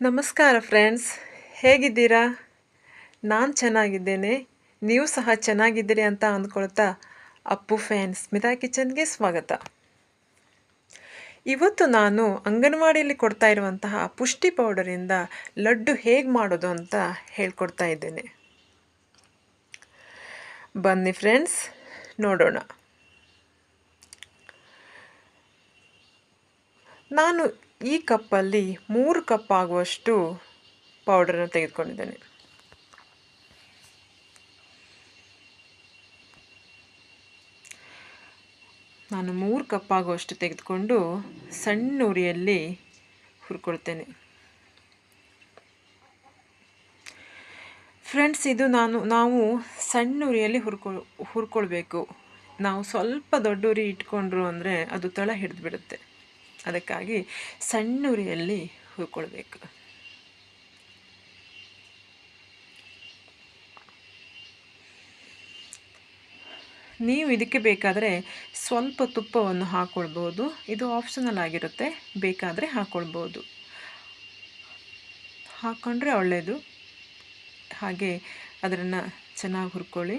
ನಮಸ್ಕಾರ ಫ್ರೆಂಡ್ಸ್, ಹೇಗಿದ್ದೀರಾ? ನಾನು ಚೆನ್ನಾಗಿದ್ದೇನೆ. ನೀವು ಸಹ ಚೆನ್ನಾಗಿದ್ದೀರಿ ಅಂತ ಅಂದ್ಕೊಳ್ತಾ ಅಪ್ಪು ಫ್ಯಾನ್ ಸ್ಮಿತಾ ಕಿಚನ್ಗೆ ಸ್ವಾಗತ. ಇವತ್ತು ನಾನು ಅಂಗನವಾಡಿಯಲ್ಲಿ ಕೊಡ್ತಾ ಇರುವಂತಹ ಪುಷ್ಟಿ ಪೌಡರಿಂದ ಲಡ್ಡು ಹೇಗೆ ಮಾಡೋದು ಅಂತ ಹೇಳ್ಕೊಡ್ತಾ ಇದ್ದೇನೆ. ಬನ್ನಿ ಫ್ರೆಂಡ್ಸ್, ನೋಡೋಣ. ನಾನು ಈ ಕಪ್ಪಲ್ಲಿ 3 ಕಪ್ ಆಗುವಷ್ಟು ಪೌಡರನ್ನು ತೆಗೆದುಕೊಂಡಿದ್ದೇನೆ. ನಾನು 3 ಕಪ್ ಆಗುವಷ್ಟು ತೆಗೆದುಕೊಂಡು ಸಣ್ಣ ಉರಿಯಲ್ಲಿ ಹುರ್ಕೊಳ್ತೇನೆ. ಫ್ರೆಂಡ್ಸ್, ಇದು ನಾವು ಸಣ್ಣ ಉರಿಯಲ್ಲಿ ಹುರ್ಕೊಳ್ಬೇಕು. ನಾವು ಸ್ವಲ್ಪ ದೊಡ್ಡ ಉರಿ ಇಟ್ಕೊಂಡ್ರು ಅಂದರೆ ಅದು ತಳ ಹಿಡಿದು ಬಿಡುತ್ತೆ. ಅದಕ್ಕಾಗಿ ಸಣ್ಣ ಉರಿಯಲ್ಲಿ ಹುರ್ಕೊಳ್ಬೇಕು. ನೀವು ಇದಕ್ಕೆ ಬೇಕಾದರೆ ಸ್ವಲ್ಪ ತುಪ್ಪವನ್ನು ಹಾಕ್ಕೊಳ್ಬೋದು. ಇದು ಆಪ್ಷನಲ್ ಆಗಿರುತ್ತೆ, ಬೇಕಾದರೆ ಹಾಕ್ಕೊಳ್ಬೋದು. ಹಾಕ್ಕೊಂಡ್ರೆ ಒಳ್ಳೆಯದು. ಹಾಗೆ ಅದನ್ನು ಚೆನ್ನಾಗಿ ಹುರ್ಕೊಳ್ಳಿ.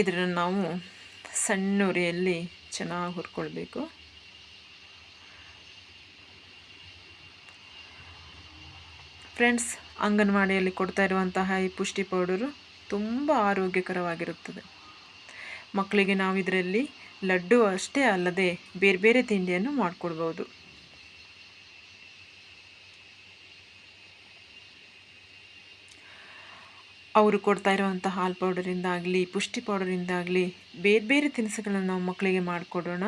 ಇದನ್ನು ನಾವು ಸಣ್ಣ ಉರಿಯಲ್ಲಿ ಚೆನ್ನಾಗಿ ಹುರ್ಕೊಳ್ಬೇಕು. ಫ್ರೆಂಡ್ಸ್, ಅಂಗನವಾಡಿಯಲ್ಲಿ ಕೊಡ್ತಾ ಇರುವಂತಹ ಈ ಪುಷ್ಟಿ ಪೌಡರು ತುಂಬ ಆರೋಗ್ಯಕರವಾಗಿರುತ್ತದೆ. ಮಕ್ಕಳಿಗೆ ನಾವು ಇದರಲ್ಲಿ ಲಡ್ಡು ಅಷ್ಟೇ ಅಲ್ಲದೆ ಬೇರೆ ಬೇರೆ ತಿಂಡಿಯನ್ನು ಮಾಡಿಕೊಡ್ಬೋದು. ಅವರು ಕೊಡ್ತಾ ಇರುವಂಥ ಹಾಲು ಪೌಡರಿಂದಾಗಲಿ ಪುಷ್ಟಿ ಪೌಡರಿಂದಾಗಲಿ ಬೇರೆ ಬೇರೆ ತಿನಿಸುಗಳನ್ನು ನಾವು ಮಕ್ಕಳಿಗೆ ಮಾಡಿಕೊಡೋಣ.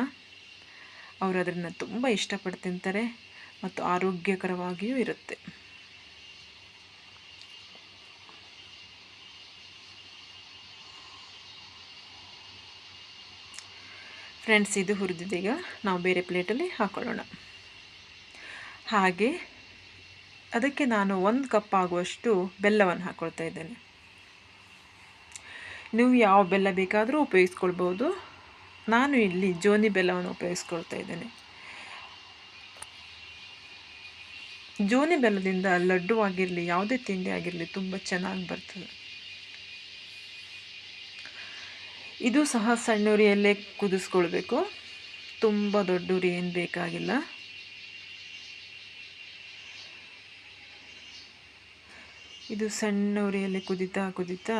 ಅವರು ಅದನ್ನು ತುಂಬ ಇಷ್ಟಪಟ್ಟು ತಿಂತಾರೆ ಮತ್ತು ಆರೋಗ್ಯಕರವಾಗಿಯೂ ಇರುತ್ತೆ. ಫ್ರೆಂಡ್ಸ್, ಇದು ಹುರಿದಿದ್ದೀಗ ನಾವು ಬೇರೆ ಪ್ಲೇಟಲ್ಲಿ ಹಾಕೊಳ್ಳೋಣ. ಹಾಗೆ ಅದಕ್ಕೆ ನಾನು 1 ಕಪ್ ಆಗುವಷ್ಟು ಬೆಲ್ಲವನ್ನು ಹಾಕ್ಕೊಳ್ತಾ ಇದ್ದೇನೆ. ನೀವು ಯಾವ ಬೆಲ್ಲ ಬೇಕಾದರೂ ಉಪಯೋಗಿಸ್ಕೊಳ್ಬೋದು. ನಾನು ಇಲ್ಲಿ ಜೋನಿ ಬೆಲ್ಲವನ್ನು ಉಪಯೋಗಿಸ್ಕೊಳ್ತಾ ಇದ್ದೇನೆ. ಜೋನಿ ಬೆಲ್ಲದಿಂದ ಲಡ್ಡು ಆಗಿರಲಿ ಯಾವುದೇ ತಿಂಡಿ ಆಗಿರಲಿ ತುಂಬ ಚೆನ್ನಾಗಿ ಬರ್ತದೆ. ಇದು ಸಹ ಸಣ್ಣ ಉರಿಯಲ್ಲೇ ಕುದಿಸ್ಕೊಳ್ಬೇಕು. ತುಂಬ ದೊಡ್ಡ ಉರಿ ಏನು ಬೇಕಾಗಿಲ್ಲ. ಇದು ಸಣ್ಣ ಉರಿಯಲ್ಲಿ ಕುದೀತಾ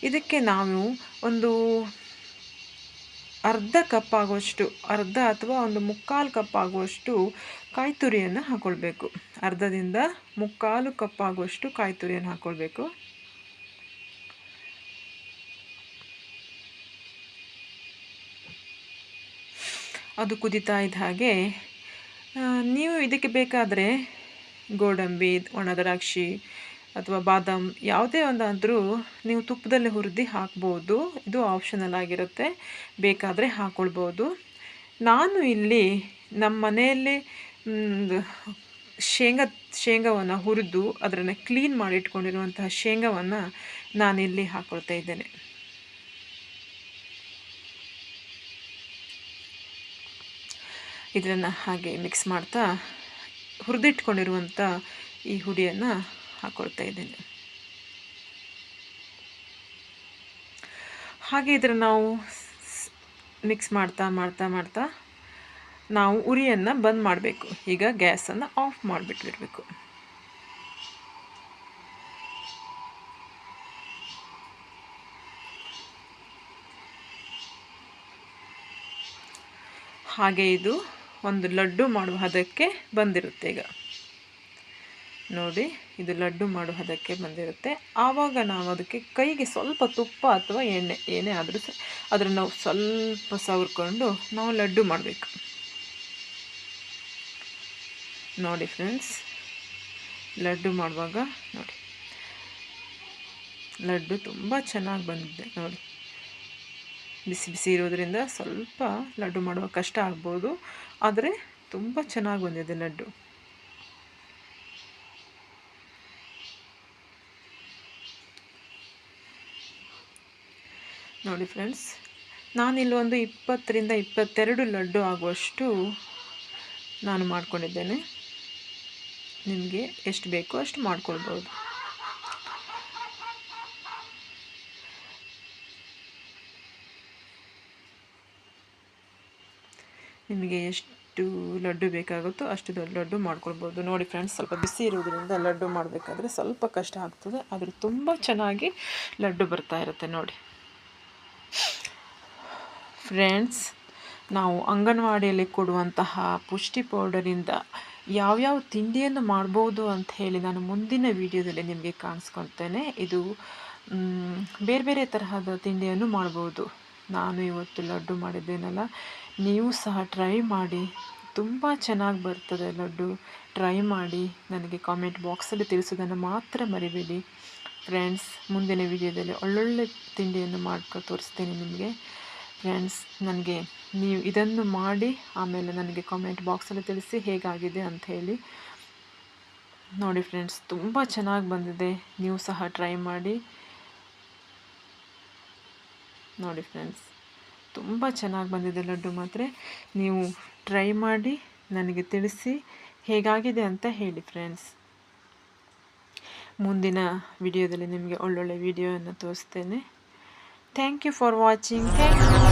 ಇದಕ್ಕೆ ನಾವು ಒಂದು ಅರ್ಧ ಕಪ್ ಆಗುವಷ್ಟು, ಅರ್ಧ ಅಥವಾ ಒಂದು 3/4 ಕಪ್ ಆಗುವಷ್ಟು ಕಾಯಿ ತುರಿಯನ್ನು ಹಾಕ್ಕೊಳ್ಬೇಕು. ಅರ್ಧದಿಂದ 3/4 ಕಪ್ ಆಗುವಷ್ಟು ಕಾಯಿ ತುರಿಯನ್ನು ಹಾಕ್ಕೊಳ್ಬೇಕು. ಅದು ಕುದೀತಾ ಇದ್ದ ಹಾಗೆ ನೀವು ಇದಕ್ಕೆ ಬೇಕಾದರೆ ಗೋಡಂಬಿ, ಒಣ ದ್ರಾಕ್ಷಿ ಅಥವಾ ಬಾದಾಮ್ ಯಾವುದೇ ಒಂದಾದರೂ ನೀವು ತುಪ್ಪದಲ್ಲಿ ಹುರಿದು ಹಾಕ್ಬೋದು. ಇದು ಆಪ್ಷನಲ್ ಆಗಿರುತ್ತೆ, ಬೇಕಾದರೆ ಹಾಕ್ಕೊಳ್ಬೋದು. ನಾನು ಇಲ್ಲಿ ನಮ್ಮ ಮನೆಯಲ್ಲೇ ಶೇಂಗಾವನ್ನು ಹುರಿದು ಅದನ್ನು ಕ್ಲೀನ್ ಮಾಡಿ ಇಟ್ಕೊಂಡಿರುವಂತಹ ಶೇಂಗಾವನ್ನು ನಾನಿಲ್ಲಿ ಹಾಕ್ಕೊಳ್ತಾ ಇದ್ದೇನೆ. ಇದನ್ನು ಹಾಗೆ ಮಿಕ್ಸ್ ಮಾಡ್ತಾ ಹುರಿದಿಟ್ಕೊಂಡಿರುವಂಥ ಈ ಹುಡಿಯನ್ನು ಹಾಕ್ಕೊಳ್ತಾ ಇದ್ದೇನೆ. ಹಾಗೆ ಇದನ್ನು ನಾವು ಮಿಕ್ಸ್ ಮಾಡ್ತಾ ನಾವು ಉರಿಯನ್ನು ಬಂದ್ ಮಾಡಬೇಕು. ಈಗ ಗ್ಯಾಸನ್ನು ಆಫ್ ಮಾಡಿಬಿಟ್ಟಿರಬೇಕು. ಹಾಗೆ ಇದು ಒಂದು ಲಡ್ಡು ಮಾಡುವ ಹದಕ್ಕೆ ಬಂದಿರುತ್ತೆ. ಈಗ ನೋಡಿ, ಇದು ಲಡ್ಡು ಮಾಡುವ ಹದಕ್ಕೆ ಬಂದಿರುತ್ತೆ. ಆವಾಗ ನಾವು ಅದಕ್ಕೆ ಕೈಗೆ ಸ್ವಲ್ಪ ತುಪ್ಪ ಅಥವಾ ಎಣ್ಣೆ ಏನೇ ಆದರೂ ಸಹ ಅದನ್ನು ನಾವು ಸ್ವಲ್ಪ ಸವರ್ಕೊಂಡು ನಾವು ಲಡ್ಡು ಮಾಡಬೇಕು. ನೋಡಿ ಫ್ರೆಂಡ್ಸ್, ಲಡ್ಡು ಮಾಡುವಾಗ ನೋಡಿ, ಲಡ್ಡು ತುಂಬ ಚೆನ್ನಾಗಿ ಬಂದಿದೆ. ನೋಡಿ, ಬಿಸಿ ಬಿಸಿ ಇರೋದ್ರಿಂದ ಸ್ವಲ್ಪ ಲಡ್ಡು ಮಾಡುವ ಕಷ್ಟ ಆಗ್ಬೋದು, ಆದರೆ ತುಂಬ ಚೆನ್ನಾಗಿ ಬಂದಿದೆ ಲಡ್ಡು. ನೋಡಿ ಫ್ರೆಂಡ್ಸ್, ನಾನಿಲ್ಲಿ ಒಂದು 20ರಿಂದ 22 ಲಡ್ಡು ಆಗುವಷ್ಟು ನಾನು ಮಾಡ್ಕೊಂಡಿದ್ದೇನೆ. ನಿಮಗೆ ಎಷ್ಟು ಬೇಕೋ ಅಷ್ಟು ಮಾಡ್ಕೊಳ್ಬೋದು. ನಿಮಗೆ ಎಷ್ಟು ಲಡ್ಡು ಬೇಕಾಗುತ್ತೋ ಅಷ್ಟು ದೊಡ್ಡ ಲಡ್ಡು ಮಾಡ್ಕೊಳ್ಬೋದು. ನೋಡಿ ಫ್ರೆಂಡ್ಸ್, ಸ್ವಲ್ಪ ಬಿಸಿ ಇರೋದ್ರಿಂದ ಲಡ್ಡು ಮಾಡಬೇಕಾದ್ರೆ ಸ್ವಲ್ಪ ಕಷ್ಟ ಆಗ್ತದೆ, ಆದರೆ ತುಂಬ ಚೆನ್ನಾಗಿ ಲಡ್ಡು ಬರ್ತಾ ಇರುತ್ತೆ. ನೋಡಿ ಫ್ರೆಂಡ್ಸ್, ನಾವು ಅಂಗನವಾಡಿಯಲ್ಲಿ ಕೊಡುವಂತಹ ಪುಷ್ಟಿ ಪೌಡರಿಂದ ಯಾವ್ಯಾವ ತಿಂಡಿಯನ್ನು ಮಾಡ್ಬೋದು ಅಂತ ಹೇಳಿ ನಾನು ಮುಂದಿನ ವಿಡಿಯೋದಲ್ಲಿ ನಿಮಗೆ ಕಾಣಿಸ್ಕೊಳ್ತೇನೆ. ಇದು ಬೇರೆ ಬೇರೆ ತರಹದ ತಿಂಡಿಯನ್ನು ಮಾಡ್ಬೋದು. ನಾನು ಇವತ್ತು ಲಡ್ಡು ಮಾಡಿದ್ದೇನಲ್ಲ, ನೀವು ಸಹ ಟ್ರೈ ಮಾಡಿ, ತುಂಬ ಚೆನ್ನಾಗಿ ಬರ್ತದೆ ಲಡ್ಡು. ಟ್ರೈ ಮಾಡಿ ನನಗೆ ಕಾಮೆಂಟ್ ಬಾಕ್ಸಲ್ಲಿ ತಿಳಿಸೋದನ್ನು ಮಾತ್ರ ಮರಿಬೇಡಿ ಫ್ರೆಂಡ್ಸ್. ಮುಂದಿನ ವಿಡಿಯೋದಲ್ಲಿ ಒಳ್ಳೊಳ್ಳೆ ತಿಂಡಿಯನ್ನು ಮಾಡ್ಕೊ ತೋರಿಸ್ತೇನೆ ನಿಮಗೆ ಫ್ರೆಂಡ್ಸ್. ನನಗೆ ನೀವು ಇದನ್ನು ಮಾಡಿ ಆಮೇಲೆ ನನಗೆ ಕಾಮೆಂಟ್ ಬಾಕ್ಸಲ್ಲಿ ತಿಳಿಸಿ ಹೇಗಾಗಿದೆ ಅಂತ ಹೇಳಿ. ನೋಡಿ ಫ್ರೆಂಡ್ಸ್, ತುಂಬ ಚೆನ್ನಾಗಿ ಬಂದಿದೆ, ನೀವು ಸಹ ಟ್ರೈ ಮಾಡಿ. ನೋಡಿ ಫ್ರೆಂಡ್ಸ್, ತುಂಬ ಚೆನ್ನಾಗಿ ಬಂದಿದೆ ಲಡ್ಡು. ಮಾತ್ರ ನೀವು ಟ್ರೈ ಮಾಡಿ ನನಗೆ ತಿಳಿಸಿ ಹೇಗಾಗಿದೆ ಅಂತ ಹೇಳಿ ಫ್ರೆಂಡ್ಸ್. ಮುಂದಿನ ವಿಡಿಯೋದಲ್ಲಿ ನಿಮಗೆ ಒಳ್ಳೊಳ್ಳೆ ವಿಡಿಯೋವನ್ನು ತೋರಿಸ್ತೇನೆ. Thank you for watching. Thank you.